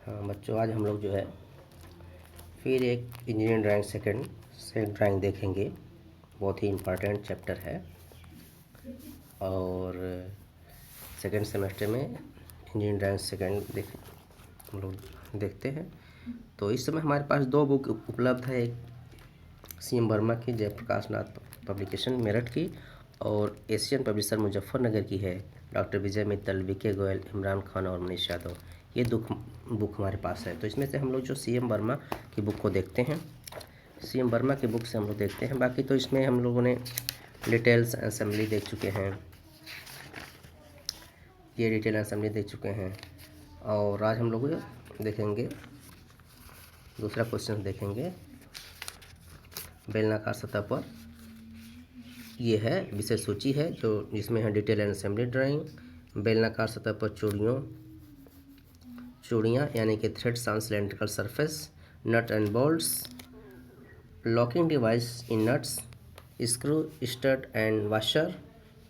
हाँ बच्चों, आज हम लोग जो है फिर एक इंजीनियरिंग ड्राइंग सेकंड ड्राइंग देखेंगे। बहुत ही इम्पोर्टेंट चैप्टर है और सेकंड सेमेस्टर में इंजीनियरिंग ड्राइंग सेकंड हम लोग देखते हैं। तो इस समय हमारे पास दो बुक उपलब्ध है, एक CM वर्मा की जयप्रकाश नाथ पब्लिकेशन मेरठ की और एशियन पब्लिशर मुजफ्फरनगर की है, डॉक्टर विजय मित्तल, VK गोयल, इमरान खान और मनीष यादव। ये बुक हमारे पास है। तो इसमें से हम लोग जो CM वर्मा की बुक को देखते हैं, CM वर्मा की बुक से हम लोग देखते हैं। बाकी तो इसमें हम लोगों ने डिटेल्स असेंबली देख चुके हैं, ये डिटेल असेंबली देख चुके हैं और आज हम लोग देखेंगे दूसरा क्वेश्चन देखेंगे। बेलनाकार सतह पर ये है विषय सूची है जो जिसमें है डिटेल एंड असेंबली ड्राइंग। बेलनाकार सतह पर चूड़ियाँ यानी कि threads on cylindrical surface, nut and bolts, locking device in nuts, screw, stud and washer,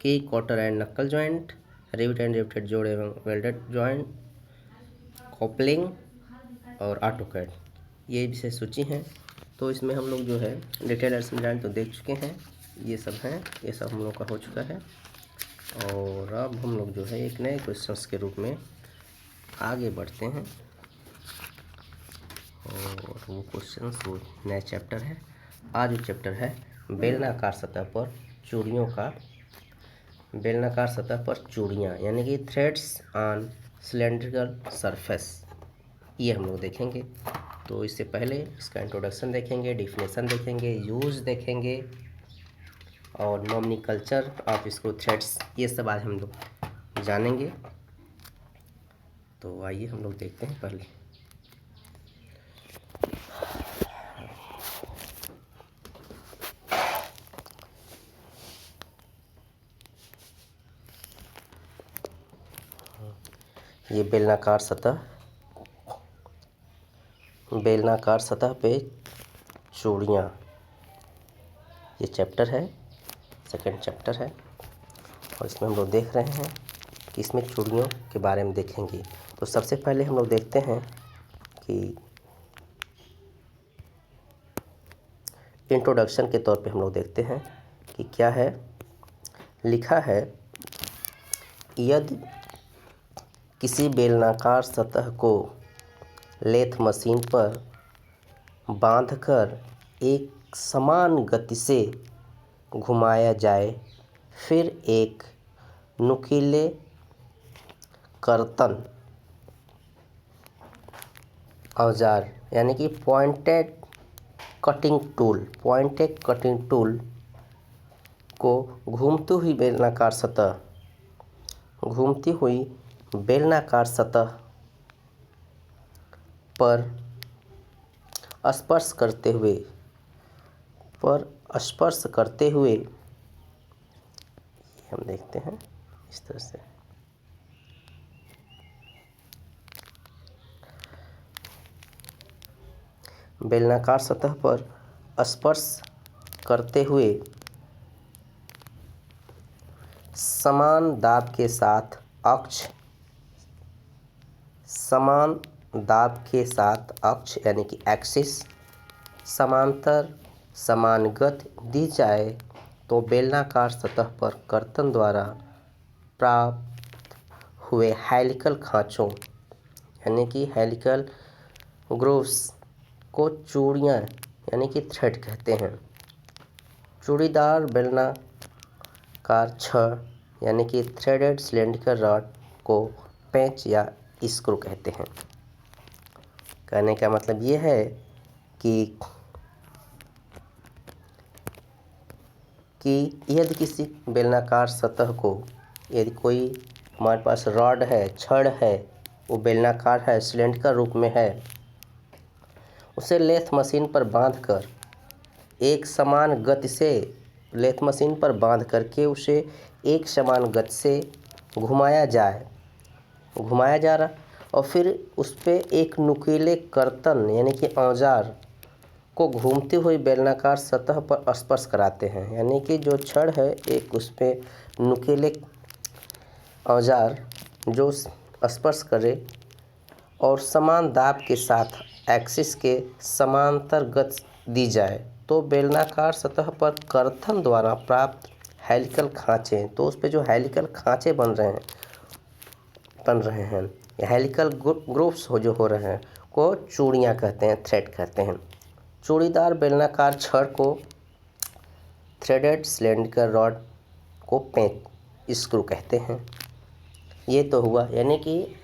की, cotter and knuckle joint, rivet and riveted जोड़ एवं वेल्डेड जॉइंट, कॉपलिंग और ऑटोकैड, ये विषय सूची हैं। तो इसमें हम लोग जो है डिटेल असेंबली तो देख चुके हैं, ये सब हैं, ये सब हम लोग का हो चुका है। और अब हम लोग जो है एक नए क्वेश्चंस के रूप में आगे बढ़ते हैं और वो क्वेश्चंस वो नया चैप्टर है। आज जो चैप्टर है बेलनाकार सतह पर चूड़ियाँ यानी कि थ्रेड्स ऑन सिलेंड्रिकल सरफेस, ये हम लोग देखेंगे। तो इससे पहले इसका इंट्रोडक्शन देखेंगे, डिफिनेशन देखेंगे, यूज देखेंगे और नॉमेनक्लेचर ऑफ स्क्रू थ्रेड्स, ये सब आज हम लोग जानेंगे। तो आइए हम लोग देखते हैं पहले। ये बेलनाकार सतह पे चूड़ियाँ, ये चैप्टर है, सेकंड चैप्टर है और इसमें हम लोग देख रहे हैं कि इसमें चूड़ियों के बारे में देखेंगे। तो सबसे पहले हम लोग देखते हैं कि इंट्रोडक्शन के तौर पे हम लोग देखते हैं कि क्या है। लिखा है, यदि किसी बेलनाकार सतह को लेथ मशीन पर बांधकर एक समान गति से घुमाया जाए, फिर एक नुकीले कर्तन औजार यानी कि पॉइंटेड कटिंग टूल को घूमती हुई बेलनाकार सतह पर स्पर्श करते हुए हम देखते हैं इस तरह से बेलनाकार सतह पर स्पर्श करते हुए समान दाब के साथ अक्ष यानी कि एक्सिस समांतर समान गति दी जाए तो बेलनाकार सतह पर कर्तन द्वारा प्राप्त हुए हेलिकल खांचों यानी कि हेलिकल ग्रूव्स को चूड़ियाँ यानी कि थ्रेड कहते हैं। चूड़ीदार बेलनाकार छड़ यानी कि थ्रेडेड सिलेंड्रिकल रॉड को पेंच या स्क्रू कहते हैं। कहने का मतलब ये है कि यदि किसी बेलनाकार सतह को, यदि कोई हमारे पास रॉड है, छड़ है, वो बेलनाकार है, सिलेंडर रूप में है, उसे लेथ मशीन पर बांधकर एक समान गति से उसे एक समान गति से घुमाया जा रहा और फिर उस पर एक नुकीले कर्तन यानी कि औजार को घूमती हुई बेलनाकार सतह पर स्पर्श कराते हैं। यानी कि जो छड़ है, एक उस पर नुकीले औजार जो स्पर्श करे और समान दाब के साथ एक्सिस के समांतर गति दी जाए तो बेलनाकार सतह पर कर्तन द्वारा प्राप्त हेलिकल खांचे, तो उस पे जो हेलिकल खांचे बन रहे हैं या हेलिकल ग्रूव्स हो रहे हैं को चूड़ियाँ कहते हैं, थ्रेड कहते हैं। चूड़ीदार बेलनाकार छड़ को थ्रेडेड सिलेंडर रॉड को पेंच स्क्रू कहते हैं। ये तो हुआ, यानी कि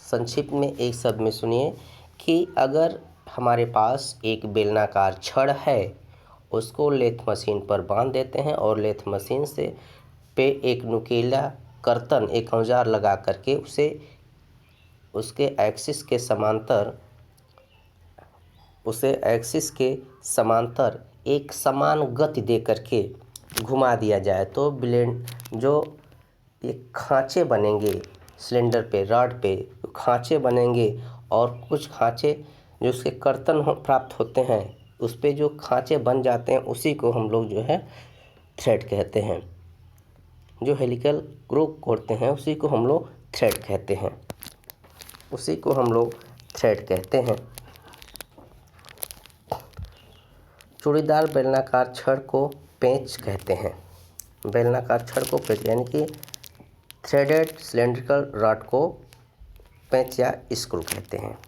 संक्षिप्त में एक शब्द में सुनिए कि अगर हमारे पास एक बेलनाकार छड़ है, उसको लेथ मशीन पर बांध देते हैं और लेथ मशीन से पे एक नुकीला कर्तन, एक औजार लगा करके उसे उसके एक्सिस के समांतर एक समान गति दे करके घुमा दिया जाए तो ब्लेड जो ये खांचे बनेंगे सिलेंडर पे, रॉड पे खांचे बनेंगे और कुछ खांचे जो उसके कर्तन प्राप्त होते हैं उस पे जो खांचे बन जाते हैं उसी को हम लोग जो है थ्रेड कहते हैं। जो हेलिकल ग्रूव होते हैं उसी को हम लोग थ्रेड कहते हैं। चूड़ीदार बेलनाकार छड़ को पेंच कहते हैं। बेलनाकार छड़ को पेंच यानी कि थ्रेडेड सिलेंड्रिकल रॉड को पेंच या स्क्रू कहते हैं।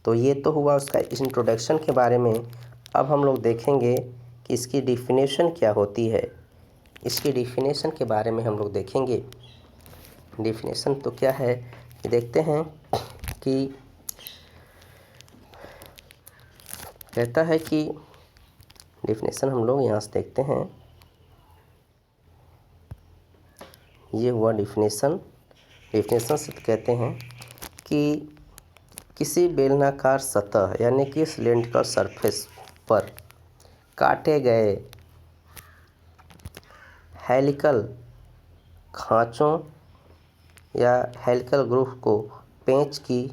तो ये तो हुआ उसका इंट्रोडक्शन के बारे में। अब हम लोग देखेंगे कि इसकी डिफिनेशन क्या होती है। इसकी डिफिनेशन के बारे में हम लोग देखेंगे। डिफिनेशन तो क्या है देखते हैं कि कहता है कि डिफिनेशन हम लोग यहाँ से देखते हैं। ये हुआ डिफिनेशन से कहते हैं कि किसी बेलनाकार सतह यानी कि सिलेंड्रिकल सरफेस पर काटे गए हेलिकल खांचों या हेलिकल ग्रूव को पेंच की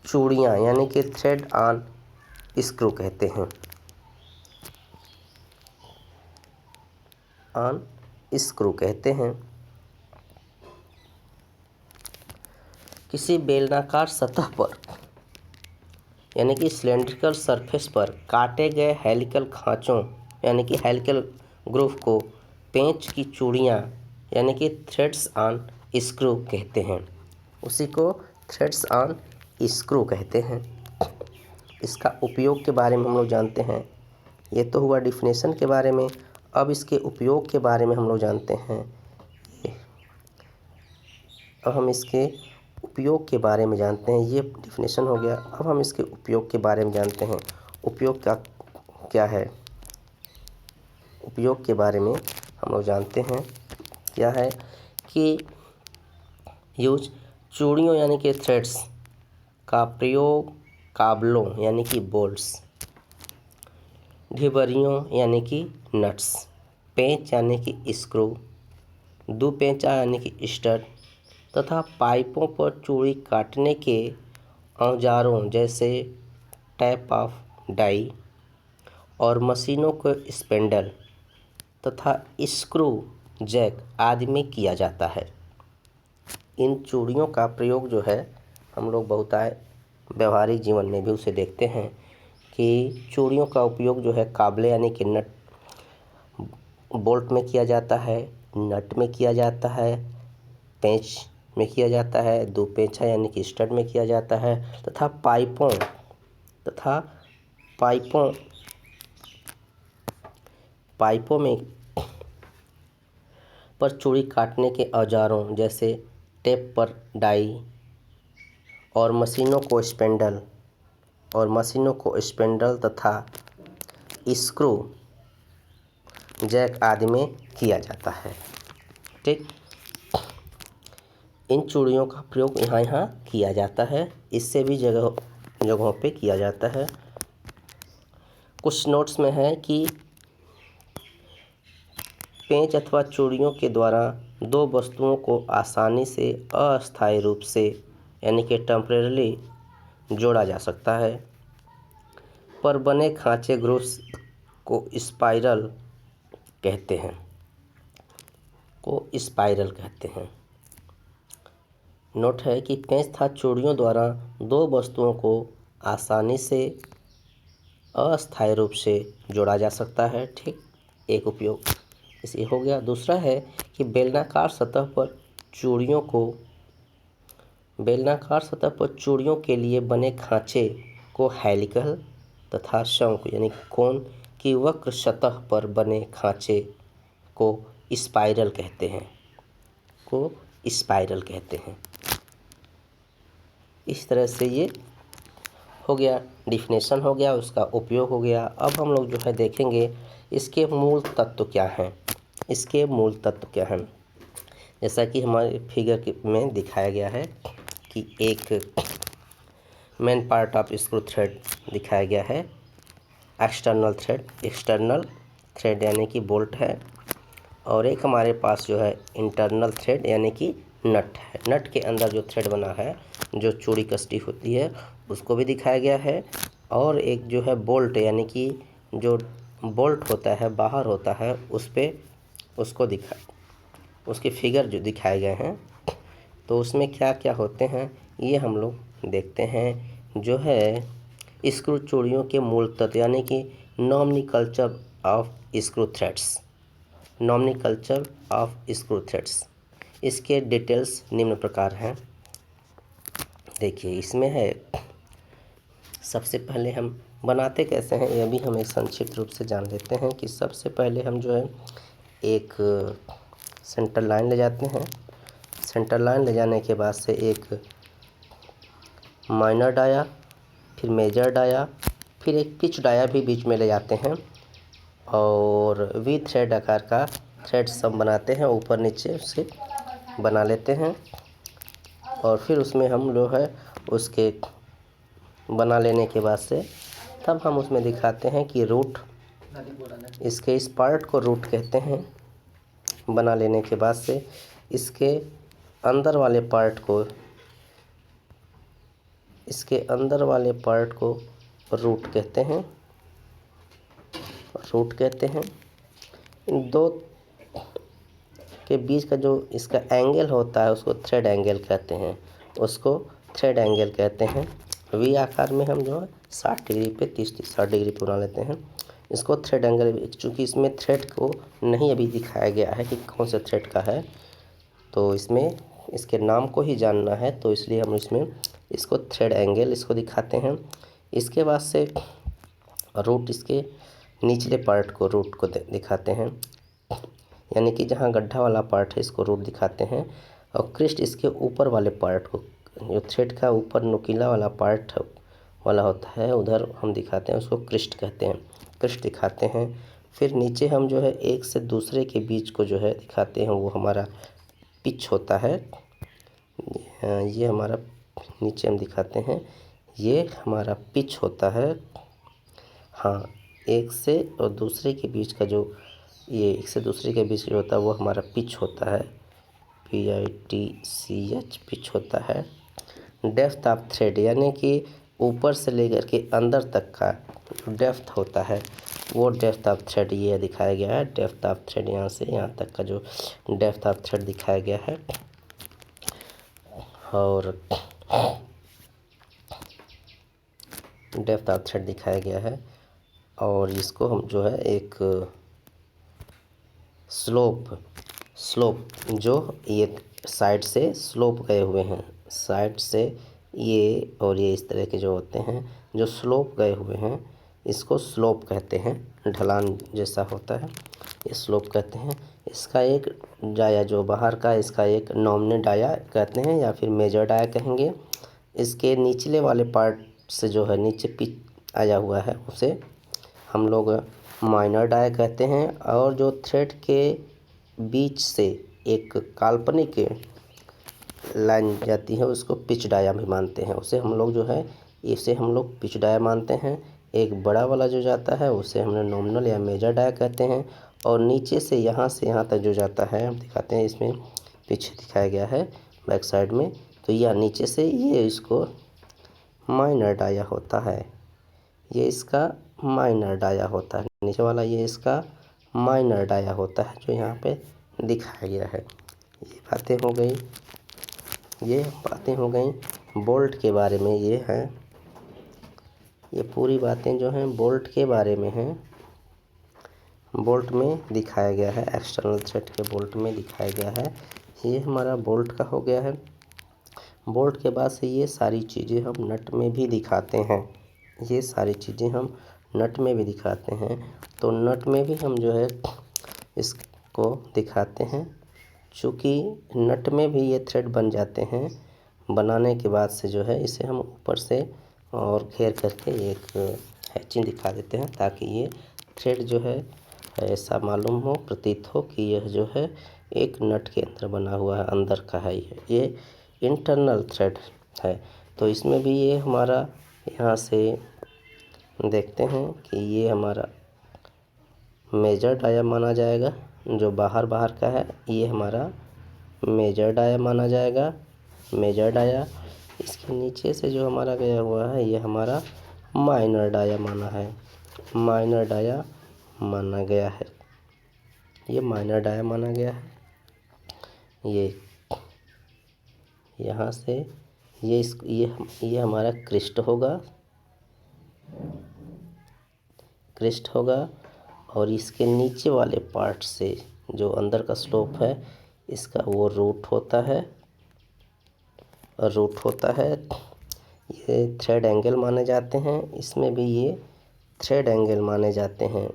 चूड़ियाँ यानी कि थ्रेड ऑन स्क्रू कहते हैं। ऑन स्क्रू कहते हैं। किसी बेलनाकार सतह पर यानी कि सिलेंड्रिकल सरफेस पर काटे गए हेलिकल खांचों यानी कि हेलिकल ग्रूव को पेंच की चूड़ियाँ यानी कि थ्रेड्स ऑन स्क्रू कहते हैं। उसी को थ्रेड्स ऑन स्क्रू कहते हैं। इसका उपयोग के बारे में हम लोग जानते हैं। ये तो हुआ डिफिनेशन के बारे में। अब इसके उपयोग के बारे में हम लोग जानते हैं। अब हम इसके उपयोग के बारे में जानते हैं। ये डिफिनेशन हो गया। अब हम इसके उपयोग के बारे में जानते हैं। उपयोग क्या है। उपयोग के बारे में हम लोग जानते हैं क्या है कि यूज चूड़ियों यानी कि थ्रेड्स का प्रयोग काबलों यानी कि बोल्ट्स, ढिबरियों यानी कि नट्स, पेंच यानी कि स्क्रू, दुपेंचा यानी कि स्टड तथा पाइपों पर चूड़ी काटने के औजारों जैसे टैप ऑफ डाई और मशीनों को स्पेंडल तथा स्क्रू जैक आदि में किया जाता है। इन चूड़ियों का प्रयोग जो है हम लोग बहुतायत व्यवहारिक जीवन में भी उसे देखते हैं कि चूड़ियों का उपयोग जो है काबले यानी कि नट बोल्ट में किया जाता है, नट में किया जाता है, पेंच में किया जाता है, दो पेंचा यानी कि स्टड में किया जाता है तथा पाइपों में पर चूड़ी काटने के औजारों जैसे टेप पर डाई और मशीनों को स्पेंडल तथा स्क्रू जैक आदि में किया जाता है। ठीक, इन चूड़ियों का प्रयोग यहाँ किया जाता है। इससे भी जगहों पे किया जाता है। कुछ नोट्स में है कि पेंच अथवा चूड़ियों के द्वारा दो वस्तुओं को आसानी से अस्थायी रूप से यानी कि टेम्परेरी जोड़ा जा सकता है। पर बने खांचे ग्रूव्स को स्पाइरल कहते हैं। नोट है कि पेंच तथा चूड़ियों द्वारा दो वस्तुओं को आसानी से अस्थायी रूप से जोड़ा जा सकता है। ठीक, एक उपयोग इसे हो गया। दूसरा है कि बेलनाकार सतह पर चूड़ियों के लिए बने खांचे को हेलिकल तथा शंकु यानी कोन की वक्र सतह पर बने खांचे को स्पाइरल कहते हैं। इस तरह से ये हो गया, डिफिनेशन हो गया, उसका उपयोग हो गया। अब हम लोग जो है देखेंगे इसके मूल तत्व क्या हैं। जैसा कि हमारे फिगर में दिखाया गया है कि एक main part of screw thread दिखाया गया है, एक्सटर्नल थ्रेड यानी कि बोल्ट है, और एक हमारे पास जो है इंटरनल थ्रेड यानी कि नट है। नट के अंदर जो थ्रेड बना है, जो चूड़ी कसती होती है, उसको भी दिखाया गया है। और एक जो है बोल्ट यानी कि जो बोल्ट होता है बाहर होता है, उसके फिगर जो दिखाए गए हैं। तो उसमें क्या क्या होते हैं ये हम लोग देखते हैं। जो है स्क्रू चूड़ियों के मूल तत्व यानी कि नॉमेनक्लेचर ऑफ स्क्रू थ्रेड्स, इसके डिटेल्स निम्न प्रकार हैं। देखिए इसमें है, सबसे पहले हम बनाते कैसे हैं यह भी हम एक संक्षिप्त रूप से जान लेते हैं कि सबसे पहले हम जो है एक सेंटर लाइन ले जाते हैं। सेंटर लाइन ले जाने के बाद से एक माइनर डाया, फिर मेजर डाया, फिर एक पिच डाया भी बीच में ले जाते हैं, और वी थ्रेड आकार का थ्रेड सब बनाते हैं, ऊपर नीचे से बना लेते हैं। और फिर उसमें हम जो है उसके बना लेने के बाद से तब हम उसमें दिखाते हैं कि रूट, इसके इस पार्ट को रूट कहते हैं। बना लेने के बाद से इसके अंदर वाले पार्ट को रूट कहते हैं। इन दो के बीच का जो इसका एंगल होता है उसको थ्रेड एंगल कहते हैं। वी आकार में हम जो है 60 डिग्री पे 60 डिग्री पे बना लेते हैं इसको थ्रेड एंगल। चूँकि इसमें थ्रेड को नहीं अभी दिखाया गया है कि कौन से थ्रेड का है, तो इसमें इसके नाम को ही जानना है, तो इसलिए हम इसमें इसको थ्रेड एंगल इसको दिखाते हैं। इसके बाद से रूट, इसके निचले पार्ट को रूट को दिखाते हैं, यानी कि जहाँ गड्ढा वाला पार्ट है इसको रूट दिखाते हैं। और क्रिस्ट इसके ऊपर वाले पार्ट को, जो थ्रेड का ऊपर नुकीला वाला पार्ट वाला होता है उधर हम दिखाते हैं, उसको क्रिस्ट कहते हैं, क्रिस्ट दिखाते हैं। फिर नीचे हम जो है एक से दूसरे के बीच को जो है दिखाते हैं, वो हमारा पिच होता है। ये हमारा नीचे हम दिखाते हैं, ये हमारा पिच होता है। हाँ, एक से दूसरे के बीच जो होता है वो हमारा पिच होता है, PITCH पिच होता है। डेप्थ ऑफ थ्रेड यानी कि ऊपर से लेकर के अंदर तक का जो डेप्थ होता है वो डेप्थ ऑफ थ्रेड ये दिखाया गया है। डेप्थ ऑफ थ्रेड यहाँ से यहाँ तक का जो डेप्थ ऑफ थ्रेड दिखाया गया है। और डेप्थ ऑफ थ्रेड दिखाया गया है, और इसको हम जो है एक स्लोप जो ये साइड से स्लोप गए हुए हैं, साइड से ये और ये इस तरह के जो होते हैं जो स्लोप गए हुए हैं, इसको स्लोप कहते हैं। ढलान जैसा होता है ये स्लोप कहते हैं। इसका एक डाया जो बाहर का, इसका एक नॉमिनल डाया कहते हैं या फिर मेजर डाया कहेंगे। इसके निचले वाले पार्ट से जो है नीचे पिच आया हुआ है उसे हम लोग माइनर डाया कहते हैं। और जो थ्रेड के बीच से एक काल्पनिक लाइन जाती है उसको पिच डाया भी मानते हैं, उसे हम लोग जो है इसे हम लोग पिच डाया मानते हैं। एक बड़ा वाला जो जाता है उसे हमने नॉमिनल या मेजर डाया कहते हैं। और नीचे से यहाँ तक जो जाता है हम दिखाते हैं, इसमें पीछे दिखाया गया है बैक साइड में, तो यह नीचे से ये इसको माइनर डाया होता है, ये इसका माइनर डाया होता है। नीचे वाला ये इसका माइनर डाया होता है जो यहाँ पे दिखाया गया है। ये बातें हो गई। ये बातें हो गई बोल्ट के बारे में। ये हैं, ये पूरी बातें जो हैं बोल्ट के बारे में हैं। बोल्ट में दिखाया गया है, एक्सटर्नल थ्रेड के बोल्ट में दिखाया गया है। ये हमारा बोल्ट का हो गया है। बोल्ट के बाद से ये सारी चीज़ें हम नट में भी दिखाते हैं। ये सारी चीज़ें हम नट में भी दिखाते हैं। तो नट में भी हम जो है इसको दिखाते हैं। चूँकि नट में भी ये थ्रेड बन जाते हैं, बनाने के बाद से जो है इसे हम ऊपर से और घेर करके एक हैचिंग दिखा देते हैं, ताकि ये थ्रेड जो है ऐसा मालूम हो, प्रतीत हो कि यह जो है एक नट के अंदर बना हुआ है, अंदर का है। ये इंटरनल थ्रेड है। तो इसमें भी ये हमारा यहाँ से देखते हैं कि ये हमारा मेजर डाया माना जाएगा। जो बाहर का है ये हमारा मेजर डाया माना जाएगा, मेजर डाया। इसके नीचे से जो हमारा गया हुआ है ये हमारा माइनर डाया माना है, माइनर डाया माना गया है। ये माइनर डाया माना गया है। ये यहाँ से ये हमारा क्रिस्ट होगा, क्रिस्ट होगा। और इसके नीचे वाले पार्ट से जो अंदर का स्लोप है इसका वो रूट होता है, रूट होता है। ये थ्रेड एंगल माने जाते हैं। इसमें भी ये थ्रेड एंगल माने जाते हैं।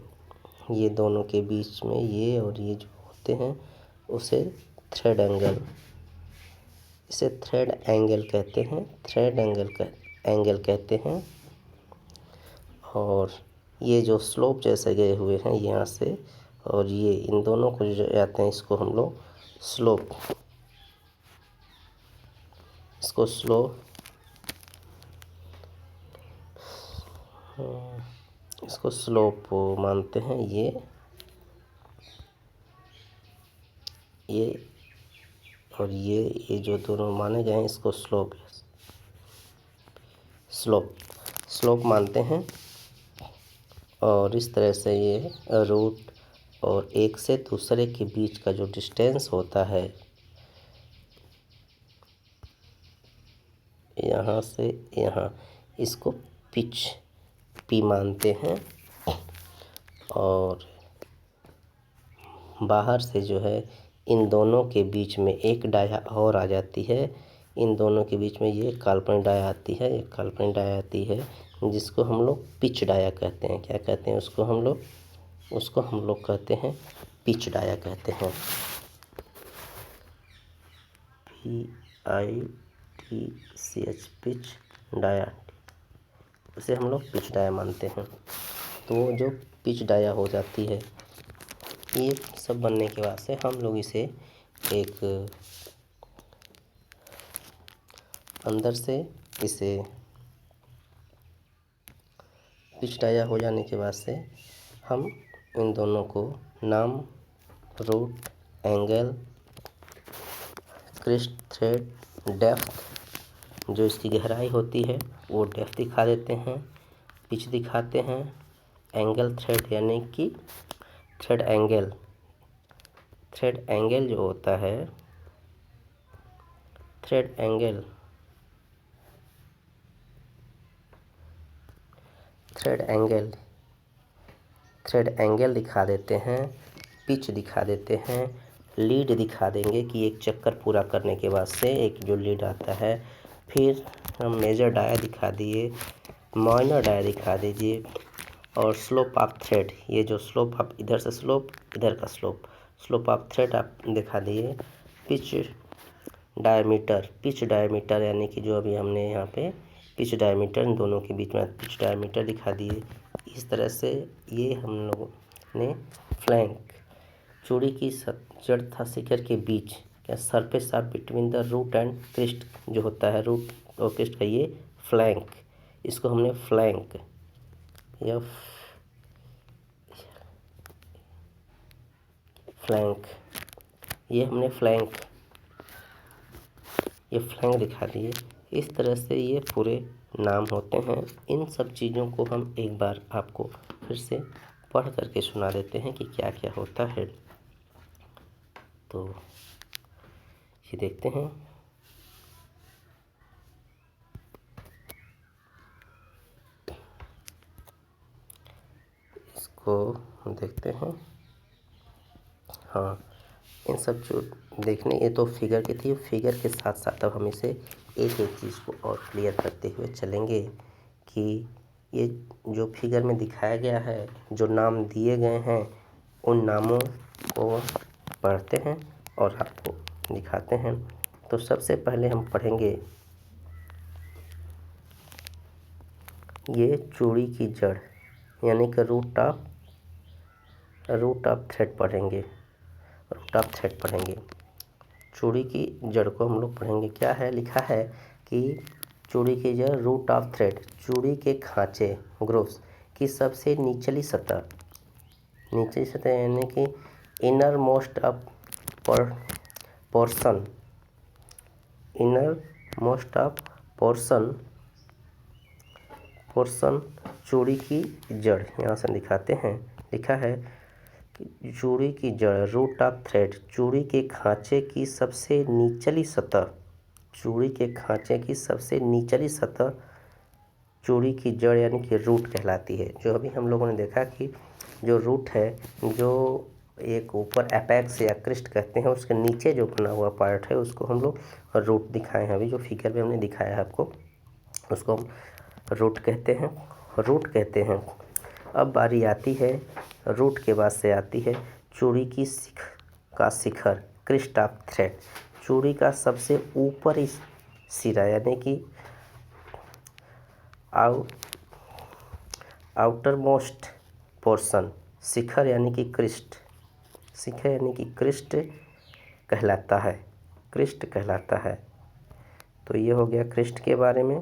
ये दोनों के बीच में ये और ये जो होते हैं उसे थ्रेड एंगल, इसे थ्रेड एंगल कहते हैं, थ्रेड एंगल कहते हैं। और ये जो स्लोप जैसे गए हुए हैं यहाँ से, और ये इन दोनों को जो जाते हैं इसको हम लोग स्लोप, इसको इसको स्लोप मानते हैं। ये और ये जो दोनों माने गए हैं इसको स्लोप मानते हैं। और इस तरह से ये रूट और एक से दूसरे के बीच का जो डिस्टेंस होता है, यहाँ से यहाँ, इसको पिच पी मानते हैं। और बाहर से जो है इन दोनों के बीच में एक डाया और आ जाती है। इन दोनों के बीच में ये काल्पनिक डाया आती है, एक काल्पनिक डाया आती है, जिसको हम लोग पिच डाया कहते हैं। क्या कहते हैं उसको हम लोग कहते हैं पिच डाया कहते हैं। PITCH पिच डाया, उसे हम लोग पिच डाया मानते हैं। तो वो जो पिच डाया हो जाती है, ये सब बनने के बाद से हम लोग इसे एक अंदर से इसे पिच डाया हो जाने के बाद से हम इन दोनों को नाम, root, angle, crest, thread, depth, जो इसकी गहराई होती है वो डेप्थ दिखा देते हैं, पिच दिखाते हैं। एंगल थ्रेड यानी कि थ्रेड एंगल जो होता है, थ्रेड एंगल दिखा देते हैं, पिच दिखा देते हैं, लीड दिखा देंगे कि एक चक्कर पूरा करने के बाद से एक जो लीड आता है। फिर हम मेजर डाया दिखा दिए, माइनर डाया दिखा दीजिए, और स्लोप ऑफ थ्रेड, ये जो स्लोप ऑफ, इधर से स्लोप, इधर का स्लोप ऑफ थ्रेड आप दिखा दिए। पिच डायमीटर यानी कि जो अभी हमने यहाँ पे पिच डायमीटर, इन दोनों के बीच में पिच डायमीटर दिखा दिए। इस तरह से ये हम लोगों ने फ्लैंक, चूड़ी की जड़ तथा शिखर के बीच, क्या surface of between the root and crest जो होता है, रूट और क्रिस्ट का ये फ्लैंक, इसको हमने फ्लैंक या फ्लैंक, ये हमने फ्लैंक दिखा दिए। इस तरह से ये पूरे नाम होते हैं। इन सब चीज़ों को हम एक बार आपको फिर से पढ़ करके सुना देते हैं कि क्या क्या होता है। तो ये देखते हैं, को देखते हैं। हाँ, इन सब जो देखने, ये तो फिगर की थी। फिगर के साथ साथ अब हम इसे एक एक चीज़ को और क्लियर करते हुए चलेंगे कि ये जो फिगर में दिखाया गया है, जो नाम दिए गए हैं, उन नामों को पढ़ते हैं और आपको दिखाते हैं। तो सबसे पहले हम पढ़ेंगे ये चूड़ी की जड़, यानी कि रूट ऑफ थ्रेड पढ़ेंगे। चूड़ी की जड़ को हम लोग पढ़ेंगे। क्या है, लिखा है कि चूड़ी की जड़, रूट ऑफ थ्रेड, चूड़ी के खांचे, ग्रोव्स की सबसे निचली सतह यानी कि इनर मोस्ट ऑफ पोर्शन, चूड़ी की जड़, यहाँ से दिखाते हैं। लिखा है कि चूड़ी की जड़, रूट ऑफ थ्रेड, चूड़ी के खांचे की सबसे निचली सतह, चूड़ी की जड़ यानी कि रूट कहलाती है। जो अभी हम लोगों ने देखा कि जो रूट है, जो एक ऊपर एपेक्स या क्रिस्ट कहते हैं, उसके नीचे जो बना हुआ पार्ट है उसको हम लोग रूट दिखाए हैं। अभी जो फिगर में हमने दिखाया है आपको, उसको हम रूट कहते हैं। अब बारी आती है, रूट के बाद से आती है चूड़ी की शिखर, क्रिस्ट ऑफ थ्रेड, चूड़ी का सबसे ऊपरी सिरा, यानी कि आउटर मोस्ट पोर्शन, शिखर यानी कि क्रिस्ट कहलाता है। तो ये हो गया क्रिस्ट के बारे में।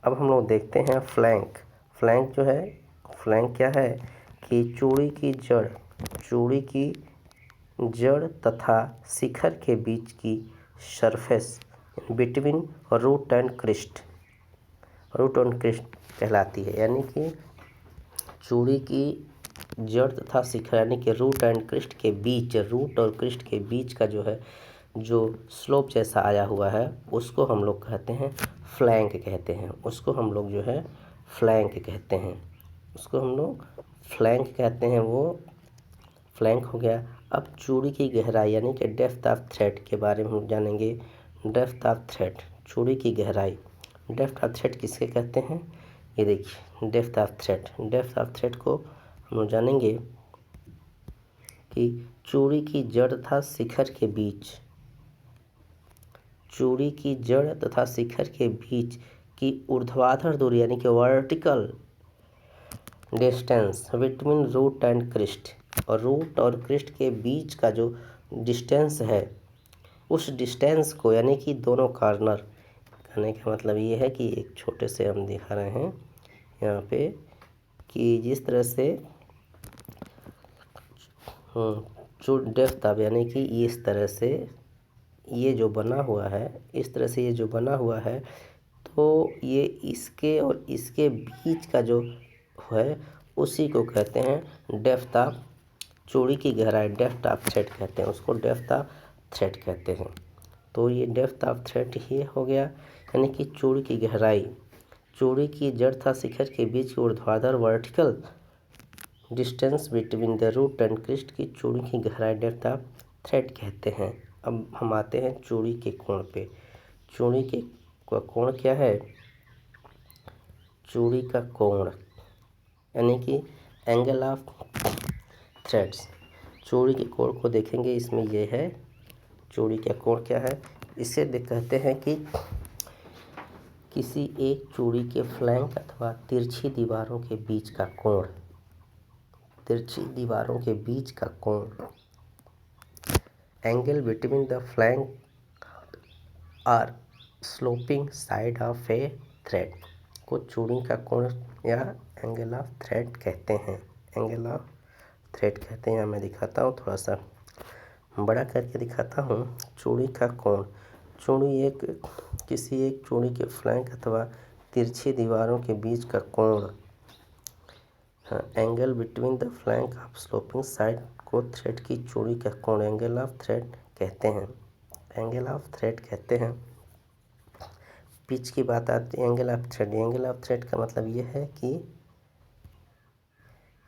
अब हम लोग देखते हैं फ्लैंक जो है। फ्लैंक क्या है कि चूड़ी की जड़ तथा शिखर के बीच की surface between root and crest कहलाती है। यानी कि चूड़ी की जड़ तथा शिखर यानी कि रूट और क्रिस्ट के बीच का जो है, जो स्लोप जैसा आया हुआ है, उसको हम लोग कहते हैं फ्लैंक कहते हैं। वो फ्लैंक हो गया। अब चूड़ी की गहराई यानी कि डेप्थ ऑफ थ्रेड के बारे में हम जानेंगे। डेप्थ ऑफ थ्रेड, चूड़ी की गहराई। डेप्थ ऑफ थ्रेड किसके कहते हैं, ये देखिए। डेप्थ ऑफ थ्रेड को हम लोग जानेंगे कि चूड़ी की जड़ तथा शिखर के बीच की ऊर्ध्वाधर दूरी यानी कि vertical distance between root and crest, और रूट और क्रिस्ट के बीच का जो डिस्टेंस है, उस डिस्टेंस को, यानी कि दोनों कॉर्नर, कहने का मतलब ये है कि एक छोटे से हम दिखा रहे हैं यहाँ पे कि जिस तरह से जो डेप्थ ऑफ, यानी कि इस तरह से ये जो बना हुआ है, तो ये इसके और इसके बीच का जो है, उसी को कहते हैं डेप्थ ऑफ, चूड़ी की गहराई डेप्थ ऑफ थ्रेड कहते हैं, उसको डेप्थ ऑफ थ्रेड कहते हैं। तो ये डेप्थ ऑफ थ्रेड ही हो गया, यानी कि चूड़ी की गहराई, चूड़ी की जड़ तथा शिखर के बीच की ऊर्ध्वाधर vertical distance between the root and crest की चूड़ी की गहराई डेप्थ ऑफ थ्रेड कहते हैं। अब हम आते हैं चूड़ी के कोण पे। चूड़ी के कोण क्या है, चूड़ी का कोण यानी कि एंगल ऑफ थ्रेड्स। चूड़ी के कोण को देखेंगे, इसमें ये है चूड़ी का कोण क्या है। इसे कहते हैं कि किसी एक चूड़ी के फ्लैंक अथवा तिरछी दीवारों के बीच का कोण, एंगल बिटवीन द फ्लैंक और sloping side of A thread को चूड़ी का कोण या एंगल ऑफ थ्रेड कहते हैं। या मैं दिखाता हूँ, थोड़ा सा बड़ा करके दिखाता हूँ। चूड़ी का कोण, किसी एक चूड़ी के फ्लैंक अथवा तिरछी दीवारों के बीच का कोण, angle between the flank of sloping side को थ्रेड की चूड़ी का कोण एंगल ऑफ थ्रेड कहते हैं। पिच की बात आती है angle of thread. Angle of thread का मतलब ये है कि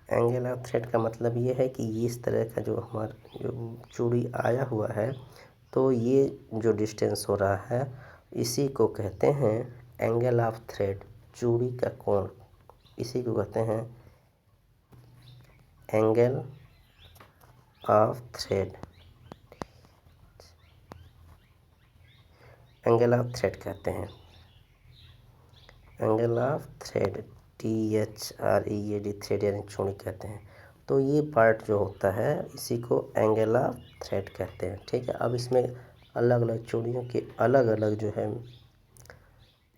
एंगल ऑफ थ्रेड का मतलब ये है कि इस तरह का जो हमारा जो चूड़ी आया हुआ है, तो ये जो डिस्टेंस हो रहा है इसी को कहते हैं एंगल ऑफ थ्रेड, चूड़ी का कोण, इसी को कहते हैं angle of thread, angle of thread कहते हैं, angle of thread, THREAD, thread यानी चूड़ी कहते हैं। तो ये पार्ट जो होता है इसी को एंगल ऑफ थ्रेड कहते हैं। ठीक है, अब इसमें अलग अलग चूड़ियों के अलग अलग जो है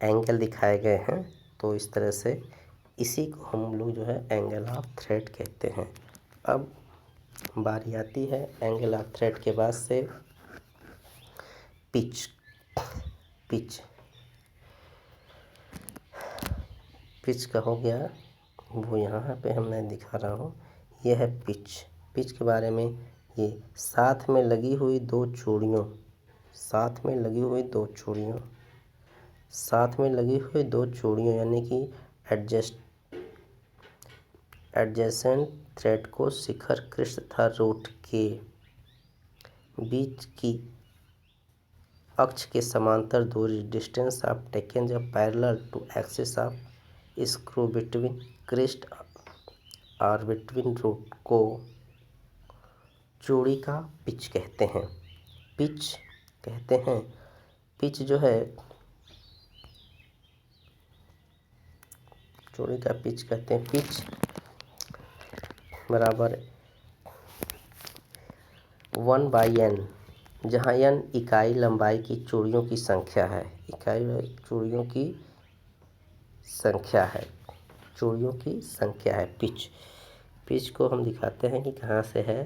एंगल दिखाए गए हैं, तो इस तरह से इसी को हम लोग जो है एंगल ऑफ थ्रेड कहते हैं। अब बारी आती है एंगल ऑफ थ्रेड के बाद से पिच। पिच पिच का हो गया, वो यहाँ पे मैं दिखा रहा हूँ, ये है पिच। पिच के बारे में ये साथ में लगी हुई दो चूड़ियों, साथ में लगी हुई दो चूड़ियों, साथ में लगी हुई दो चूड़ियों यानी कि एडजेसेंट थ्रेड को शिखर कृष्ण तथा रूट के बीच की अक्ष के समांतर दूरी, डिस्टेंस ऑफ टेकन जब parallel to axis of screw between crest और बिटवीन रूट को चूड़ी का पिच कहते हैं। पिच कहते हैं, पिच जो है चूड़ी का पिच कहते हैं। पिच बराबर 1/n, जहाँ n इकाई लंबाई की चूड़ियों की संख्या है, इकाई चूड़ियों की संख्या है, चूड़ियों की संख्या है पिच। पिच को हम दिखाते हैं कि कहाँ से है,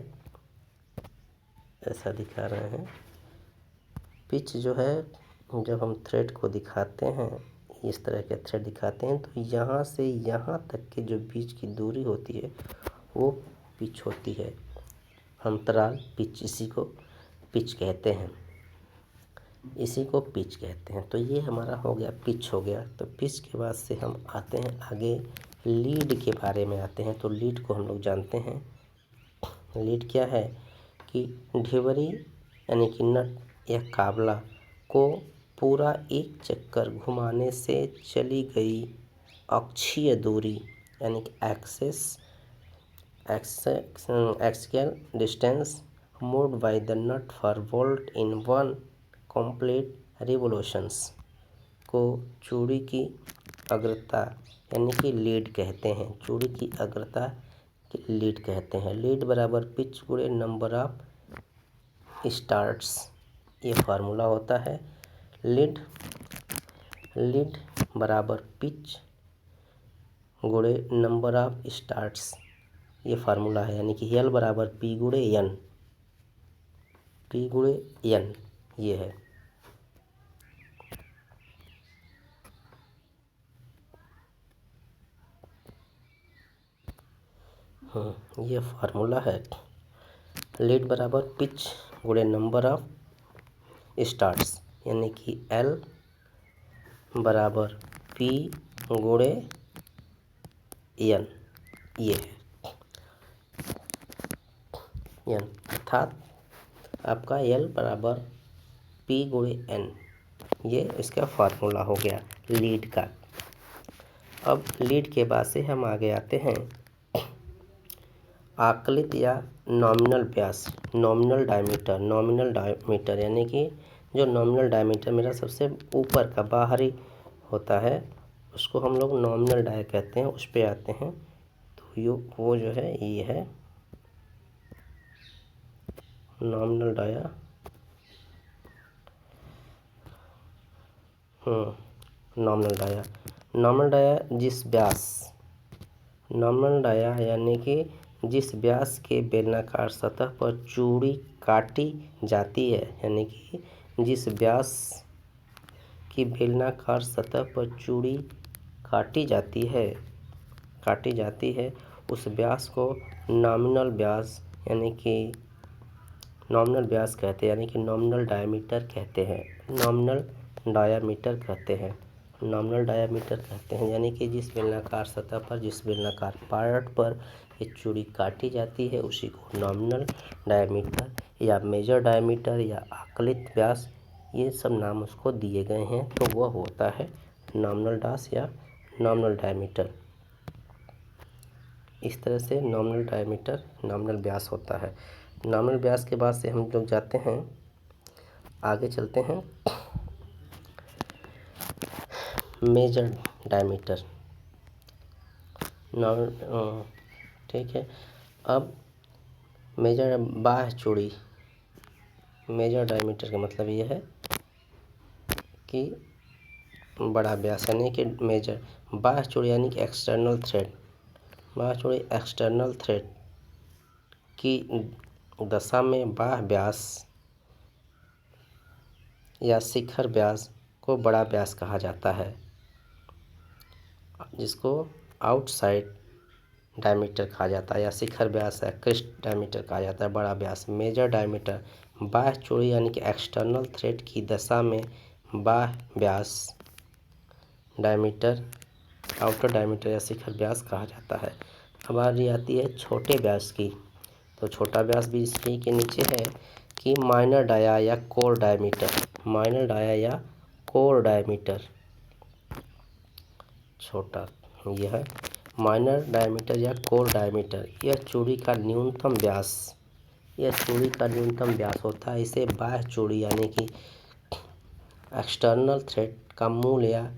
ऐसा दिखा रहे हैं। पिच जो है जब हम थ्रेड को दिखाते हैं, इस तरह के थ्रेड दिखाते हैं, तो यहाँ से यहाँ तक के जो बीच की दूरी होती है वो पिच होती है, अंतराल पिच, इसी को पिच कहते हैं, इसी को पिच कहते हैं। तो ये हमारा हो गया, पिच हो गया। तो पिच के बाद से हम आते हैं आगे लीड के बारे में आते हैं। तो लीड को हम लोग जानते हैं, लीड क्या है कि ढिबरी यानी कि नट या काबला को पूरा एक चक्कर घुमाने से चली गई अक्षीय दूरी यानी कि axial distance moved by the nut for bolt in one complete revolutions को चूड़ी की अग्रता यानी कि लीड कहते हैं। चूड़ी की अग्रता की लीड कहते हैं। लीड बराबर पिच गुणे नंबर ऑफ स्टार्ट्स, ये फार्मूला होता है। लीड बराबर पिच गुणे नंबर ऑफ स्टार्ट्स, ये फार्मूला है। यानी कि L बराबर P गुणे N, P गुणे N, ये है। ये फार्मूला है। लीड बराबर पिच गुणे नंबर ऑफ स्टार्ट्स यानी कि L बराबर P गुणे N, ये है N, अर्थात आपका L बराबर P गुणे N, ये इसका फार्मूला हो गया लीड का। अब लीड के बाद से हम आगे आते हैं आकलित या नॉमिनल व्यास, नॉमिनल डायमीटर यानी कि जो नॉमिनल डायमीटर मेरा सबसे ऊपर का बाहरी होता है उसको हम लोग नॉमिनल डाया कहते हैं। उस पे आते हैं तो वो जो है ये है नॉमिनल डाया। नॉमिनल डाया जिस व्यास, नॉमिनल डाया यानी कि जिस व्यास के बेलनाकार सतह पर चूड़ी काटी जाती है, यानी कि जिस व्यास की बेलनाकार सतह पर चूड़ी काटी जाती है उस व्यास को नॉमिनल व्यास यानी कि नॉमिनल व्यास कहते हैं, यानी कि नॉमिनल डायमीटर कहते हैं। नॉमिनल डायामीटर कहते हैं, नॉमिनल डायामीटर कहते हैं। यानी कि जिस बेलनाकार सतह पर, जिस बेलनाकार पार्ट पर ये चूड़ी काटी जाती है उसी को नॉमिनल डायामीटर या मेजर डायामीटर या आकलित व्यास, ये सब नाम उसको दिए गए हैं। तो वह होता है नॉमिनल डास या नॉमिनल डायामीटर। इस तरह से नॉमिनल डायामीटर, नॉमिनल व्यास होता है। नॉमिनल व्यास के बाद से हम लोग जाते हैं, आगे चलते हैं मेजर डायमीटर। ठीक है। अब मेजर बाह्य चूड़ी, मेजर डायमीटर का मतलब ये है कि बड़ा व्यास, यानी कि मेजर बाह्य चूड़ी यानी कि एक्सटर्नल थ्रेड, बाह्य चूड़ी एक्सटर्नल थ्रेड की दशा में बाह्य व्यास या शिखर व्यास को बड़ा व्यास कहा जाता है, जिसको आउटसाइड डायमीटर कहा जाता है या शिखर व्यास या क्रिस्ट डायमीटर कहा जाता है, बड़ा व्यास। मेजर डायमीटर बाह्य चूड़ी यानी कि एक्सटर्नल थ्रेड की दशा में बाह्य व्यास डायमीटर, आउटर डायमीटर या शिखर व्यास कहा जाता है। अब बारी आती है छोटे व्यास की। तो छोटा व्यास भी इसी के नीचे है कि माइनर डाया या कोर डायमीटर, माइनर डाया या कोर डायमीटर, छोटा यह माइनर डायमीटर या कोर डायमीटर, यह चूड़ी का न्यूनतम व्यास, यह चूड़ी का न्यूनतम व्यास होता है। इसे बाह्य चूड़ी यानी कि एक्सटर्नल थ्रेड का मूल या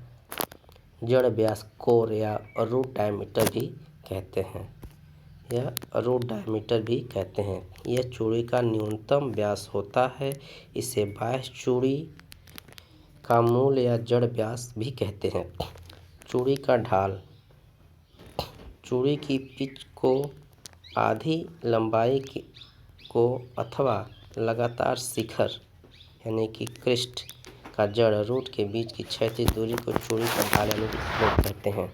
जड़ व्यास, कोर या रूट डायमीटर भी कहते हैं, या रूट डायमीटर भी कहते हैं। यह चूड़ी का न्यूनतम व्यास होता है। इसे बाह्य चूड़ी का मूल या जड़ व्यास भी कहते हैं। चूड़ी का ढाल, चूड़ी की पिच को आधी लंबाई को अथवा लगातार शिखर यानी कि क्रिस्ट का जड़ रूट के बीच की क्षैतिज दूरी को चूड़ी का ढाल यानी कि स्लोप कहते हैं।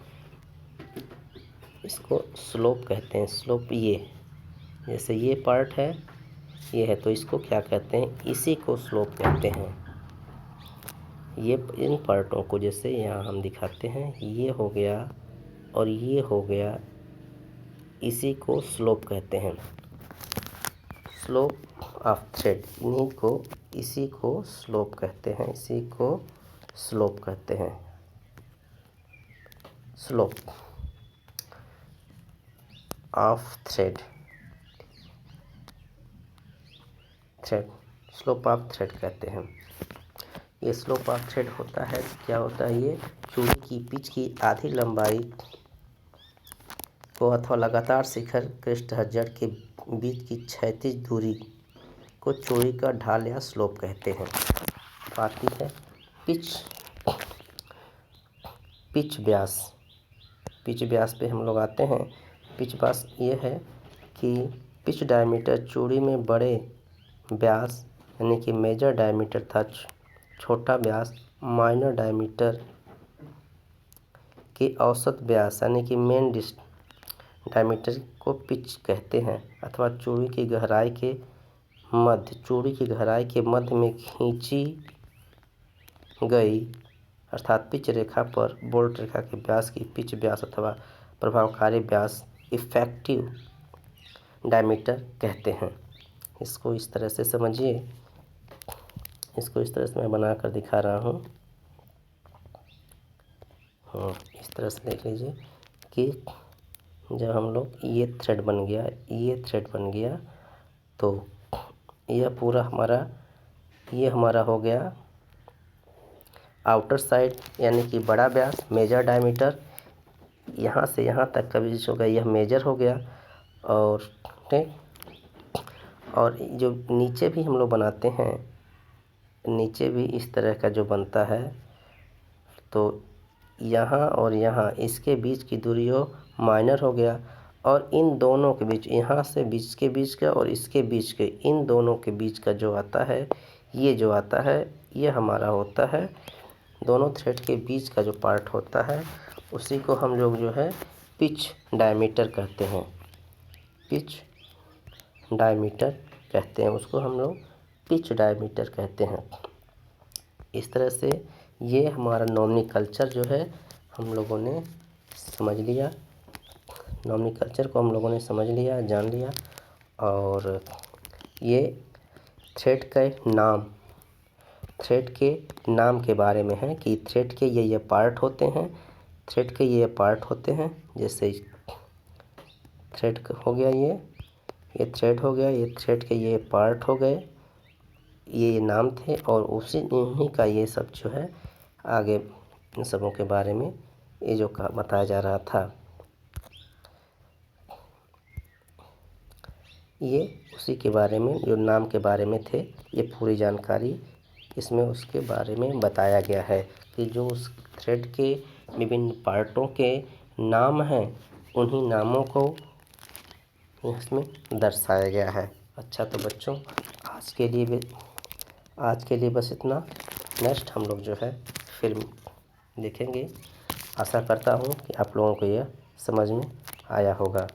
इसको स्लोप कहते हैं। स्लोप ये जैसे ये पार्ट है, ये है, तो इसको क्या कहते हैं, इसी को स्लोप कहते हैं। ये इन पार्टों को जैसे यहाँ हम दिखाते हैं, ये हो गया और ये हो गया, इसी को स्लोप कहते हैं। स्लोप ऑफ थ्रेड, इन्हीं को, इसी को स्लोप कहते हैं, इसी को स्लोप कहते हैं। Slope of thread, thread, slope of thread कहते हैं। ये स्लोप ऑफ थ्रेड होता है, क्या होता है, ये चूड़ी की पिच की आधी लंबाई को अथवा लगातार शिखर क्रिस्ट जड़ के बीच की क्षैतिज दूरी को चूड़ी का ढाल या स्लोप कहते हैं। आती है पिच, पिच व्यास। पिच व्यास पे हम लोग आते हैं। पिच व्यास ये है कि पिच डायमीटर चूड़ी में बड़े व्यास यानी कि मेजर डायमीटर था छोटा व्यास माइनर डायमीटर के औसत व्यास यानी कि मेन डायमीटर को पिच कहते हैं, अथवा चूड़ी की गहराई के मध्य, चूड़ी की गहराई के मध्य में खींची गई अर्थात पिच रेखा पर बोल्ट रेखा के व्यास की पिच व्यास अथवा प्रभावकारी व्यास इफेक्टिव डायमीटर कहते हैं। इसको इस तरह से समझिए, इसको इस तरह से मैं बना कर दिखा रहा हूँ। इस तरह से देख लीजिए कि जब हम लोग ये थ्रेड बन गया, ये थ्रेड बन गया, तो यह पूरा हमारा, ये हमारा हो गया आउटर साइड यानी कि बड़ा व्यास मेजर डायमीटर। यहाँ से यहाँ तक का भी हो गया, यह मेजर हो गया। और ठीक, और जो नीचे भी हम लोग बनाते हैं, नीचे भी इस तरह का जो बनता है, तो यहाँ और यहाँ इसके बीच की दूरी हो माइनर हो गया, और इन दोनों के बीच, यहाँ से बीच के बीच का और इसके बीच के, इन दोनों के बीच का जो आता है, ये जो आता है, ये हमारा होता है दोनों थ्रेड के बीच का जो पार्ट होता है, उसी को हम लोग जो है पिच डायमीटर कहते हैं। पिच डायमीटर कहते हैं, उसको हम लोग पिच डायमीटर कहते हैं। इस तरह से ये हमारा नॉमिनोकल्चर जो है हम लोगों ने समझ लिया। नॉमिनोकल्चर को हम लोगों ने समझ लिया, जान लिया। और ये थ्रेड के नाम के बारे में है कि थ्रेड के ये पार्ट होते हैं। थ्रेड के ये पार्ट होते हैं, जैसे थ्रेड हो गया, ये थ्रेड हो गया, ये थ्रेड के ये पार्ट हो गए, ये नाम थे। और उन्हीं का ये सब जो है आगे इन सबों के बारे में ये जो बताया जा रहा था, ये उसी के बारे में, जो नाम के बारे में थे, ये पूरी जानकारी इसमें उसके बारे में बताया गया है कि जो उस थ्रेड के विभिन्न पार्टों के नाम हैं, उन्हीं नामों को इसमें दर्शाया गया है। अच्छा, तो बच्चों आज के लिए बस इतना। नेक्स्ट हम लोग जो है फिर देखेंगे। आशा करता हूँ कि आप लोगों को यह समझ में आया होगा।